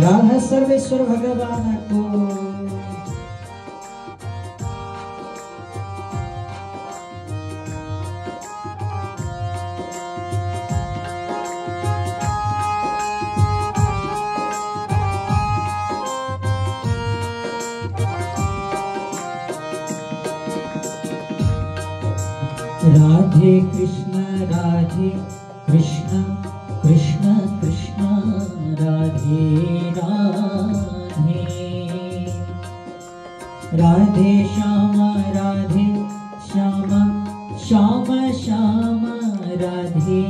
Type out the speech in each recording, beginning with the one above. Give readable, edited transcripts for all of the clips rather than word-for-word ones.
राधा सर्वेश्वर भगवान को राधे कृष्ण कृष्ण कृष्ण राधे राधे राधे श्याम श्याम श्याम राधे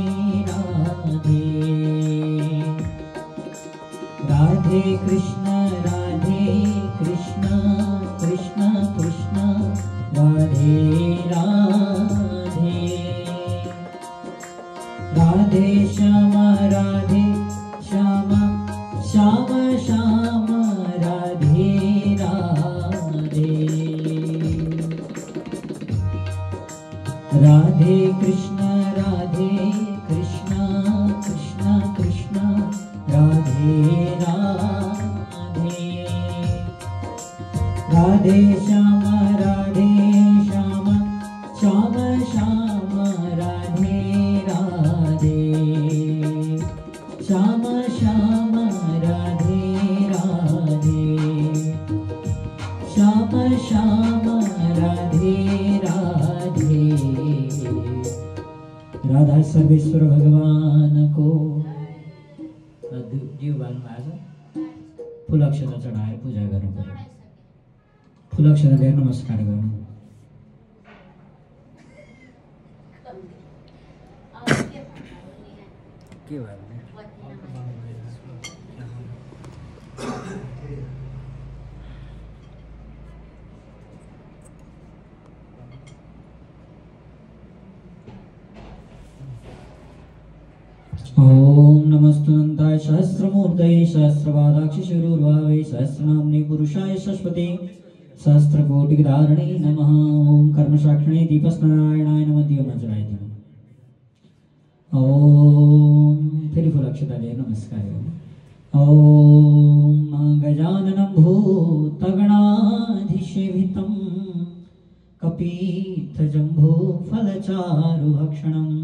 राधे राधे कृष्ण कृष्ण कृष्ण राधे राधे राधे श्याम श्याम श्याम राधे राधे राधे कृष्ण कृष्ण कृष्ण राधे राधे राधे श्याम श्याम राधे राधे श्याम राधे राधे श्याम राधे राधे। राधा सर्वेश्वर भगवान को फूल अक्षता चढाएर पूजा गर्नु पर्यो। फूल अक्षता दिएर नमस्कार गर्नु। के भयो भने ओम नमस्तुन्ताय सहस्रमूर्तये सहस्रपादाक्षि शिरोर्भावे सहस्रनाम्ने पुरुषाय सरस्वती सहस्रकोटिधारणे नमः। ओम कर्मसाक्षिणे दीपस्नारायणाय नमः। दिवमज्राय नमः। ओम फिर फूल अक्षता लिए नमस्कार। ओम गजाननं भूतगणाधीशेवितं कपीतजम्बो फलचारुभक्षणम्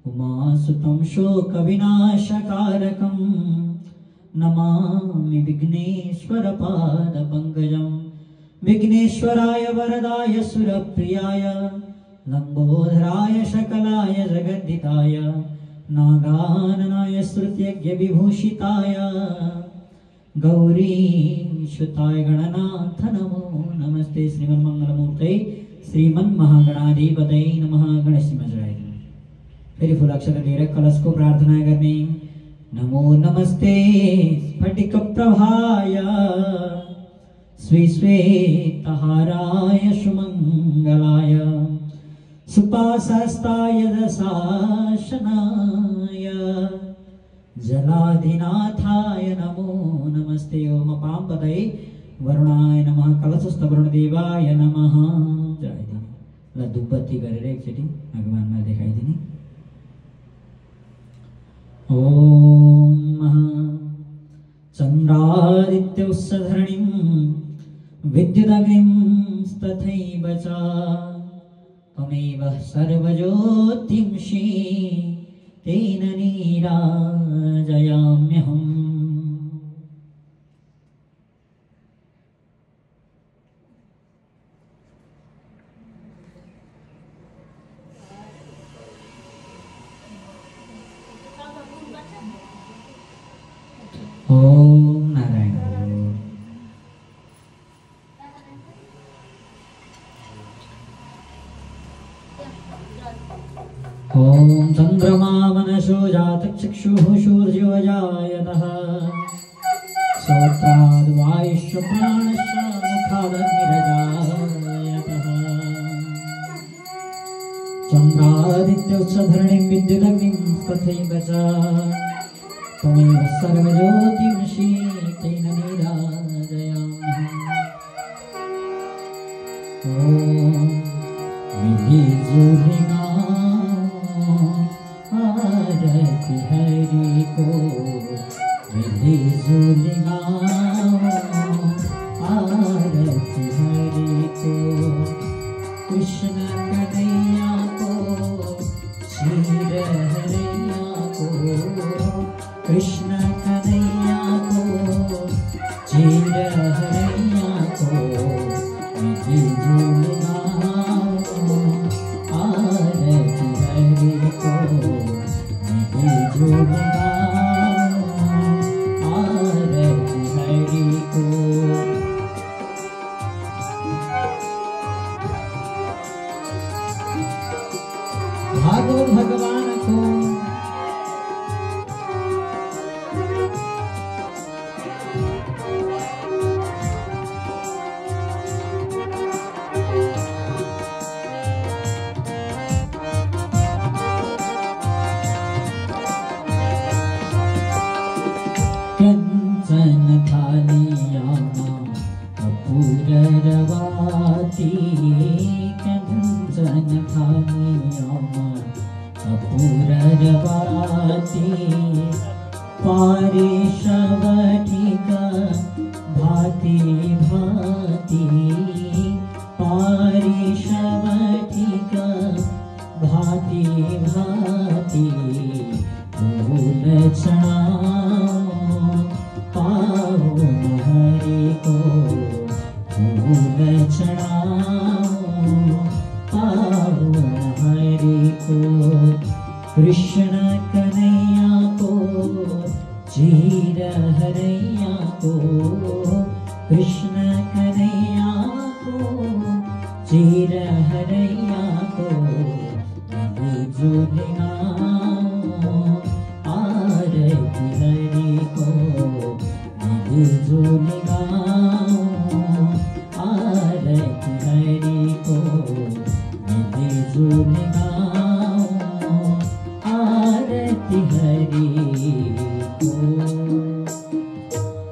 उमासुतं शोकविनाशकारकं नमामि विघ्नेश्वर पादपङ्कजं। विघ्नेश्वराय वरदाय सुरप्रियाय लंबोदराय शकलाय जगद्दिताय नागाननाय स्तुत्यज्ञ विभूषिताय गौरीशुताय गणनाथ नमो नमस्ते। श्रीमन्मंगलमूर्ते श्रीमन्महागणाधिपतये नमः। गणेशमज्राय फेरि फूल अक्षता दिएर कलश को प्रार्थना गर्ने। नमो नमस्ते स्फटिक प्रभाय श्वेतहाराय सुमंगलाय सुपाशस्ताय दशाशनाय जलाधिनाथाय नमो नमस्ते। ओम अपाम्पदये वरुणाय नमः। कलशस्थ वरुणदेवाय नमः। जय दिने ल धूपबत्ती गरेर एकचोटि भगवानमा देखाइदिने। ओम चन्द्रादित्योत्सधरणीं विद्युदग्निं तथैव च त्वमेव सर्वज्योतिंषि तेन नीराजयाम्यहम्। ओम नारायण। ओम चंद्रमा मनसो जातचक्षुः सूर्यो जायतः श्रोत्राद् वायुश्च प्राणश्च मुखादग्निरजायतः। चन्द्रादित्योत्सधरणीं विद्युदग्निं तथैव च त्वमेव सर्वज्योतिंषि तेन नीराजयाम्यहम्। ओम मिलिजुलिना आरति हरि को मिलिजुलिना हरि को कृष्ण कन्हैया को चीर हरैया को कृष्ण कन्हैया को चीर हरैया को मिठी झूल गाओ आरती हरि को मिठी झूल गाओ आरती हरि को। भागो भगवान को कंचन थालियाना कपूर रवाती कंचन थालियाना कपूर रवाती पारिशवटिका भाति भाति पारिशवटिका भाति भाति फूल चढ़ाओ पावन हरि को फूल चढ़ाओ पावन हरि को कृष्ण कन्हैया को चीर हरैया को कृष्ण कन्हैया को चीर हरैया को झूल गाओ आरती हरि को झूल गाओ आरती हरि को झूल गाओ आरती हरि को।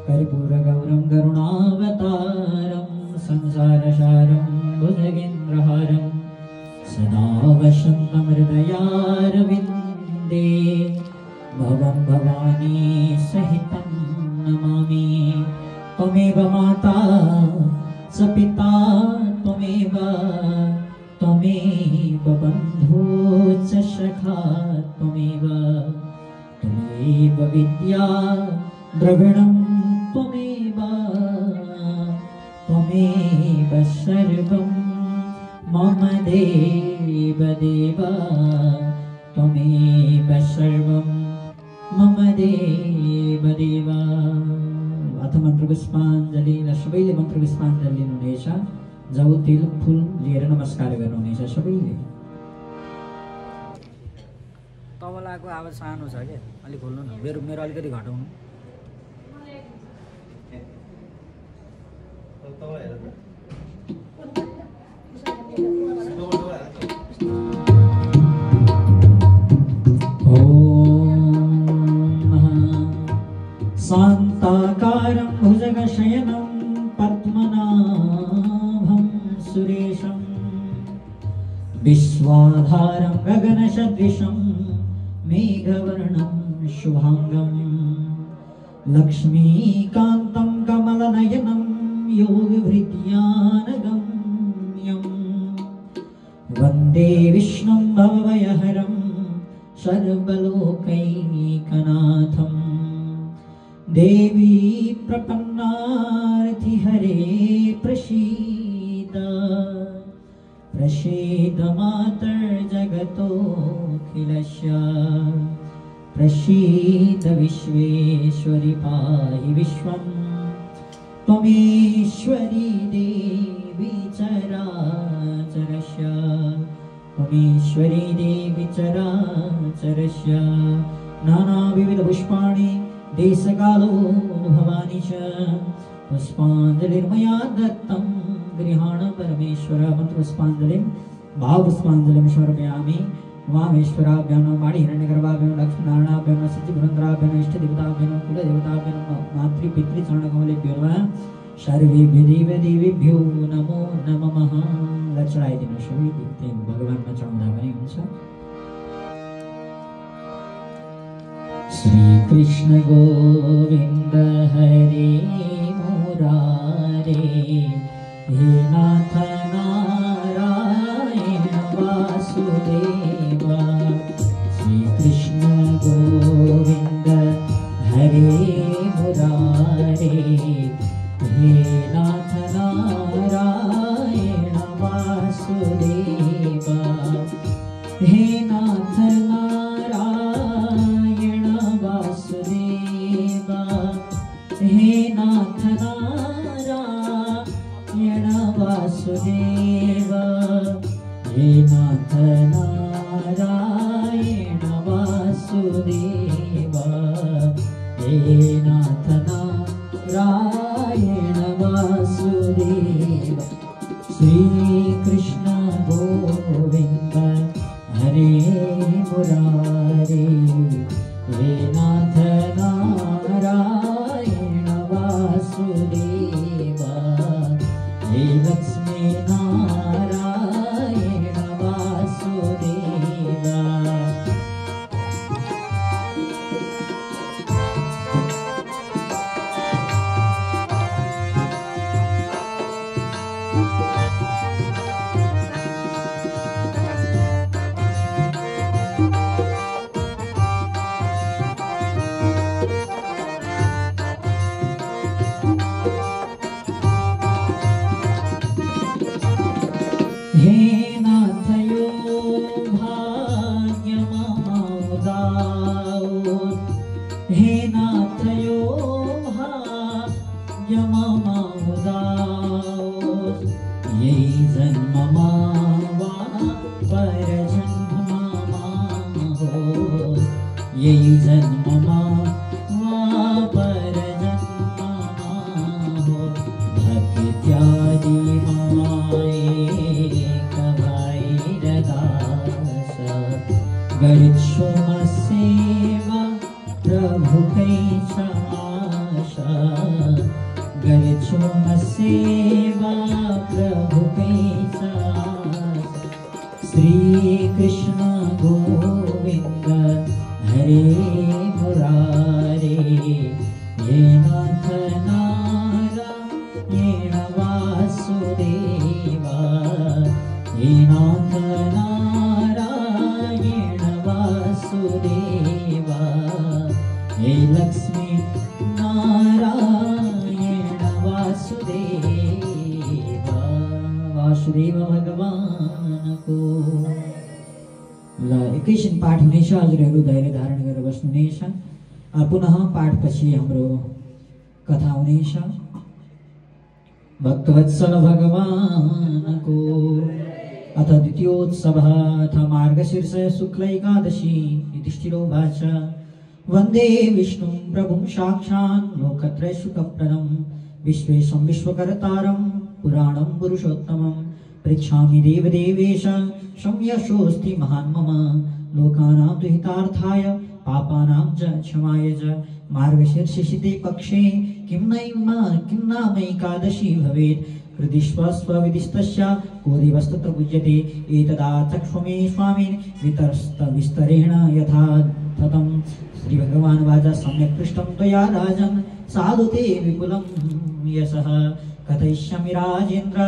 कर्पूरगौरं करुणावतारं संसारसारं भुजगेन्द्रहारं सदा वसन्तं हृदयारविन्दे भवं भवानी सहितं नमामि। त्वमेव माता च पिता त्वमेव त्वमेव बन्धु च सखा त्वमेव त्वमेव विद्या द्रविणं त्वमेव त्वमेव सर्वं मम देव देव त्वमेव सर्वं मम देव देव। अथ मन्त्रपुष्पाञ्जलि सबैले मन्त्रपुष्पाञ्जलि लिनुहुनेछ। जब तिल फुल लिएर नमस्कार गर्नुहुनेछ सबैले। तबलाको आवाज सानो छ क्या, अलिक खोल्नु न, मेरो अलिकति घटाउनु। शान्ताकारं भुजगशयनं पद्मनाभं सुरेशं विश्वाधारं गगनसदृशं मेघवर्णं शुभांगं लक्ष्मीकान्तं कमलनयनं योगभृत्यानगम्यं वन्दे विष्णुं भवभयहरं सर्वलोकैकनाथं। देवी प्रपन्नार्ति हरे प्रसीद प्रसीद मातर्जगतोऽखिलस्य प्रसीद विश्वेश्वरि पाहि विश्वं त्वमेश्वरी देवी चराचरस्य त्वमेश्वरी देवी चराचरस्य। नानाविधपुष्पाणि देशकालो भवानी च पुष्पाञ्जलिर्मया दत्तं गृहाण परमेश्वर। मन्त्रपुष्पाञ्जलिं भावपुष्पाञ्जलिं समर्पयामि। वामेश्वराभ्यां वाणीहिरण्यगर्भाभ्यां लक्ष्मीनारायणाभ्यां सिद्धिपुरन्द्राभ्यां इष्टदेवताभ्यां कुलदेवताभ्यां मातृपितृचरणकमलेभ्यो नमः। सर्वेभ्यो देवेभ्यो नमो नमः। चढाइदिनु सबै त्यही भगवानमा चढाउँदा पनि हुन्छ। श्री कृष्ण गोविंद हरे मुरारे हे नाथ नारायण वासुदेवा श्री कृष्ण गोविंद हरे मुरारे हे नाथ नारायण वासुदेवा हे नाथ नारायण वासुदेवा हे नाथ नारायण वासुदेवा हे नाथ नारायण वासुदेवा हे नाथ नारायण वासुदेवा श्री कृष्ण गोविंद हरे मुरारे हे नाथ नारायण वासुदेवा हे लक्ष्मी नारायण वासुदेवा हे नाथ यो भाग्य ममाउदाओ हे नाथ यो भाग्य ममाउदाओ ये जन्म मावा पर जन्म हो ये जन्म मावा पर जन्म हो भक्त्यादि गच्छोमसेवा प्रभु कैचाशा गच्छोमसेवा प्रभु कैचाशा श्री कृष्ण गोविंद हरे मुरारे हे नाथ नारायण वासुदेवा हे नाथ नारायण वासुदेवा हे लक्ष्मी नारायण वासुदेवा वासुदेव भगवान को ल एकैछिन पाठ हुनेछ। हजुरहरू धैर्य धारण गरेर बस्नुहुनेछ। पुनः पाठपछि हाम्रो कथा हुनेछ। भक्तवत्सल भगवानको अथ द्वितीयोत्सवः अथ मार्गशीर्ष शुक्ल एकादशी युधिष्ठिरोवाच वन्दे विष्णुं प्रभुं साक्षात् लोकत्रयसुखप्रदं विश्वेशं विश्वकर्तारं पुराणं पुरुषोत्तमं पृच्छामि देवदेवेश संयशोऽस्ति महान् मम लोकानां दुहितार्थाय पापानां च क्षमाय च मार्गशीर्षे पक्षे किं नाम एकादशी भवेत् हृदिष्वस्वविदिस्तस्य को दिवस्तत्र पूज्यते एतदा चक्ष्वमे स्वामिन् विस्तरेण यथा ततं श्रीभगवानुवाच सम्यक् पृष्टं त्वया राजन् साधु ते विपुलं यशः कथयिष्यामि राजेन्द्र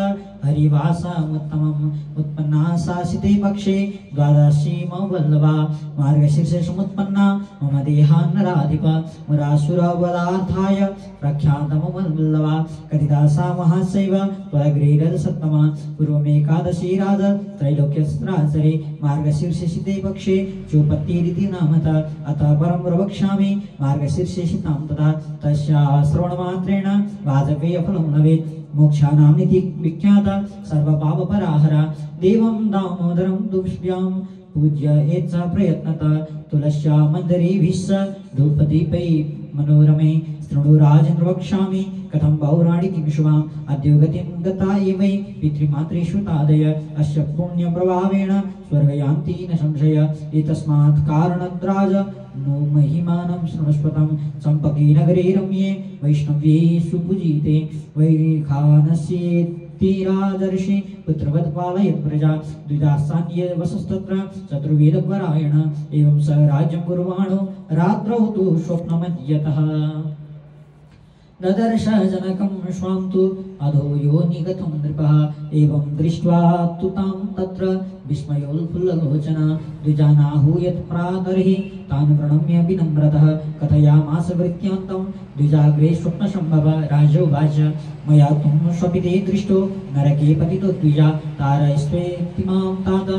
हरिवासमुत्तमम् उत्पन्ना शासिते पक्षे द्वादशी मौवल्लभा मार्गशीर्षसमुत्पन्ना मम देहान्नराधिप मुरासुरवदार्थाय प्रख्यातमवल्लभा कथिता सा महाशैव त्वग्रेरसत्तमा पूर्वमेकादशी राज त्रैलोक्यस्त्राचरे मार्गशीर्षे पक्षे चौपत्तिरिति नामतः अतः परं प्रवक्ष्यामि मार्गशीर्षेषितां तथा तस्या श्रवणमात्रेण वाजपेयफलं लभेत् मोक्षानां निधि विख्याता सर्वपापपराहरा देवं दामोदरं तुभ्यां पूज्य एत्स प्रयत्नता तुलस्या मन्दरीभिश्च धूपदीपै मनोरमे शृणु राजेन्द्र वक्ष्यामि कथं पौराणि किं शुभाम् अद्य गतिं गता एवै पितृमातृषु तादय अस्य पुण्यप्रभावेण स्वर्गयान्ति न संशय एतस्मात् कारणाद्राज नो महिमानं शृणुष्वतं चम्पके नगरे रम्ये वैष्णव्ये सुपूजिते वैखानस्ये तीरादर्शि पुत्रवत् पालयत् प्रजा द्विदासान्ये वसस्तत्र चतुर्वेदपरायण एवं स राज्यं कुर्वाणो रात्रौ तु स्वप्नमध्यतः ददर्श जनकं स्वां तु अधो योनिगतं नृपः एवं दृष्ट्वा तु तां तत्र विस्मयोल्फुल्ललोचना द्विजानाहूयत् प्रातर्हि तान् प्रणम्य विनम्रतः कथयामास वृत्तान्तं द्विजाग्रे स्वप्नसम्भव राजोवाच मया त्वं स्वपिते दृष्टो नरके पतितो द्विजा तारयस्वेति मां तात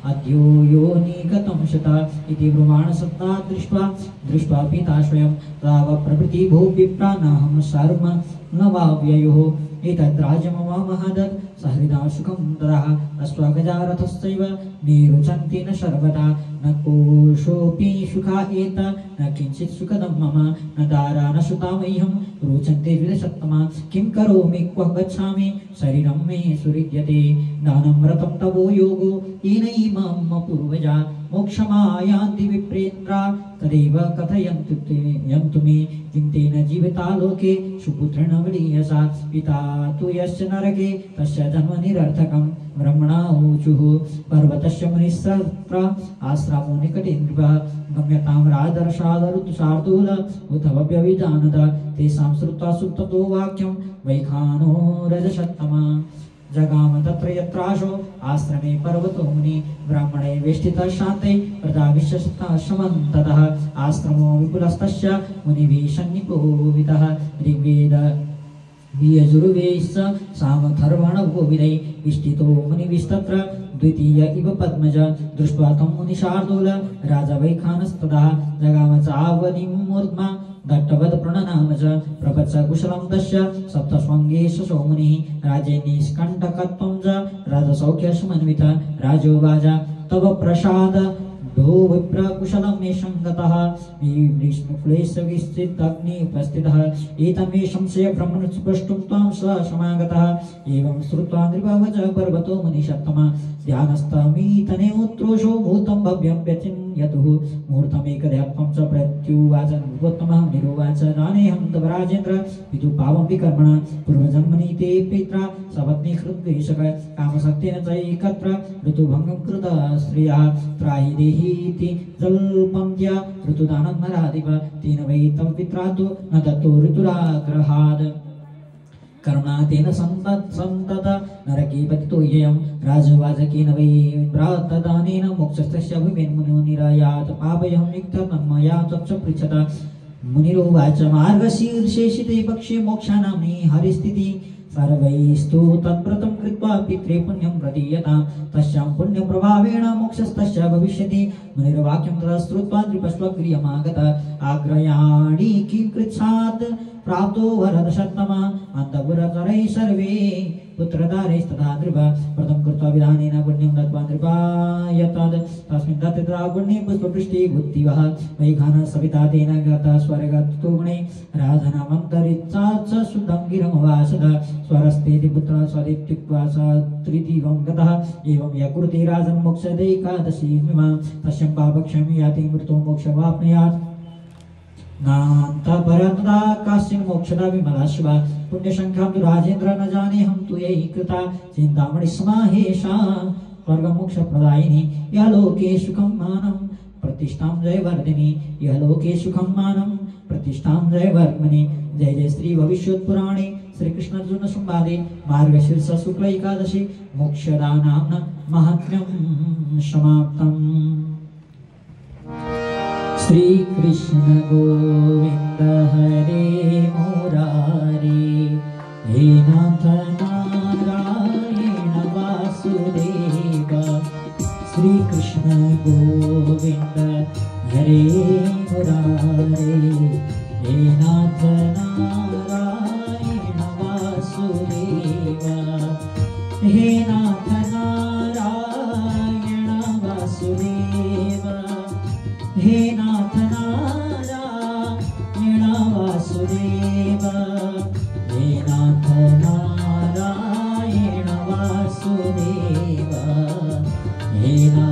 अद्यो योनिगतं शता इति ब्रुवाणसत्ता दृष्ट्वा पिता स्वयं ताव प्रभृति भो विप्रानाहं सर्व न वाव्ययोः एतद्राजममामहदत् सहृदा सुखं ददः अश्वगजारथश्चैव निरुचन्ति न सर्वदा न कोशोऽपि सुखा एत न किञ्चित् सुखदं मम न दारा न सुता मह्यं रोचन्ते विदशत्तमा किं करोमि क्व गच्छामि शरीरं मे सुहृद्यते दानं व्रतं तवो योगो येनैमां पूर्वजा मोक्षमायान्ति विप्रेन्द्रा तदेव कथयन्तु मे किं तेन जीविता लोके सुपुत्रेण विलीयसा पिता तु यस्य नरके तस्य जन्म निरर्थकं ब्रह्मणा ऊचुः पर्वतस्य मुनिस्सत्र आश्रमो निकटे नृपः गम्यतां रादर्शादरुशार्दूल उत व्यविजानत तेषां श्रुत्वा सुप्ततो वाक्यं वैखानो रजसत्तमा जगाम तत्र यत्राशो आश्रमे पर्वतो मुनि ब्राह्मणे वेष्टितः शान्ते प्रजा विश्वसतः समन्ततः आश्रमो विपुलस्तस्य मुनिभिः सन्निपोवितः ऋग्वेद यजुर्वेश्च सामथर्वणगोविदै विष्टितो मुनिभिस्तत्र द्वितीय इव पद्मज दृष्ट्वा तं मुनिशार्दूल राजा वैखानस्तदा जगाम चावनिमूर्ध्मा दट्टवद प्रणनाम च प्रपच्च कुशलं तस्य सप्तस्वङ्गेश सौमुनिः राज्ये निष्कण्टकत्वं च राजसौख्यसमन्वित राजोवाच तव प्रसाद दो विप्र कुशलं मे संगतः विष्णुकुलेश विस्थितग्नि उपस्थितः एतन्मे संशय ब्रह्मण स्पष्टुं त्वां समागतः एवं श्रुत्वा नृपवच पर्वतो मुनिषत्तमा ध्यानस्थमीतनेत्रोषो भूतं भव्यं व्यचिन्यतुः मुहूर्तमेकध्यात्वं च प्रत्युवाच नृपोत्तमः निरुवाच जानेऽहं तव राजेन्द्र पितुः पावं विकर्मणा पूर्वजन्मनि ते पित्रा सपत्नी हृद्वेषक कामशक्तेन चैकत्र ऋतुभङ्गं कृतः श्रियः त्राहि देहीति जल्पन्त्या ऋतुदानं नराधिप तेन वै तव पित्रादो न दत्तो ऋतुराग्रहात् करुणा तेन सन्तत नरके पतितो ययं राजवाच केन वै भ्रातदानेन मोक्षस्तस्य अभिमेन्मुनो निरायात् पापयं निक्ततन्मया तच्च पृच्छत मुनिरुवाच मार्गशीर्षेषिते पक्षे मोक्षानाम्नि हरिस्थितिः सर्वैस्तु तद्व्रतं कृत्वा पित्रे पुण्यं प्रदीयतां तस्यां पुण्यप्रभावेण मोक्षस्तस्य भविष्यति मुनिर्वाक्यं तदा श्रुत्वा नृपस्वगृहमागत आग्रयाणि किङ्कृच्छात् प्राप्तो वरदशत्तमा अन्तपुरतरैः सर्वे पुत्रदारैस्तथा नृप व्रतं कृत्वा विधानेन पुण्यं दत्त्वा नृपाय तस्मिन् दत्ते तदा पुण्ये पुष्पवृष्टिः बुद्धिवः वैखानः सविता तेन गतः स्वर्गतो गुणे राजनामन्तरिक्षात् च शुद्धं गिरमवासद स्वरस्तेति पुत्रः स्वदित्युक्त्वा स त्रिदिवं गतः एवं यकुरुते राजन् मोक्षदैकादशीमिमां तस्यां पापक्षयं याति मृतो मोक्षमाप्नुयात् नान्तपरतदा काश्चिन् मोक्षदा विमलाशिवा पुण्यसङ्ख्यां तु राजेन्द्र न जानेऽहं तु यैः कृता चिन्तामणि समाहेशा स्वर्गमोक्षप्रदायिनी यलोके सुखं मानं प्रतिष्ठां जयवर्धिनी यलोके सुखं मानं प्रतिष्ठां जयवर्धनि जय जय श्री भविष्योत्पुराणे श्रीकृष्णार्जुन संवादे मार्गशीर्ष शुक्ल एकादशी मोक्षदा नाम्ना महात्म्यं समाप्तम्। श्री कृष्ण गोविंद हरे मुरारी हे नाथ नारायण वासुदेव श्री कृष्ण गोविंद हरे मुरारी हे नाथ नारायण वासुदेव हे नाथ नारायण वासुदेव हे नाथ नारायण वासुदेव हे नाथ नारायण वासुदेव हे नाथ